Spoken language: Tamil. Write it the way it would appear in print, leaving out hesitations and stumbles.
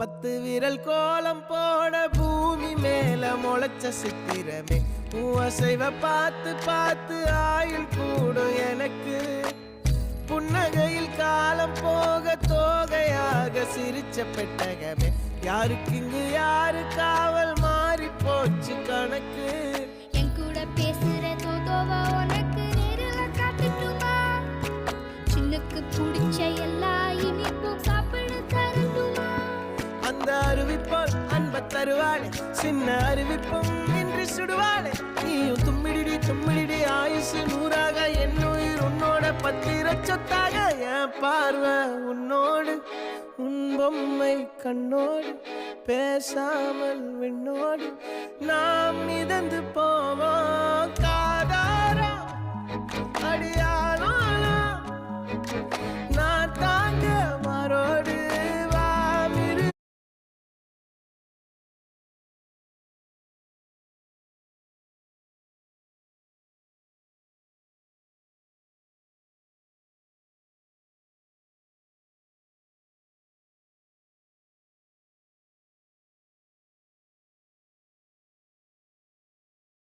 10 விரல் கோலம் போட பூமி மேல முளைச்ச சித்திரமே அசைவ பார்த்து பார்த்து ஆயுள் கூடும் எனக்கு புன்னகையில் காலம் போக தோகையாக சிரிச்ச பெட்டகமே யாருக்கு இங்கு யாரு காவல் மாறி போச்சு கணக்கு என் கூட பேசுற தோதோவா உனக்கு நேரில் காட்டுட்டுமா சின்னுக்கு பிடிச்ச எல்லா இனிப்பும் சாப்பிட தரட்டுமா அந்த அறிவிப்பால் அன்ப தருவாளே சின்ன அறிவிப்பும் இன்று சுடுவாளே நீயும் தும்மிடி ஆயுசு 100ஆக என் உயிர் உன்னோட 10 சொத்தாக என் பார்வை உன்னோடு உன் பொம்மை கண்ணோடு பேசாமல் விண்ணோடு நாம் மிதந்து போவோம் காதாரா அடியாளோ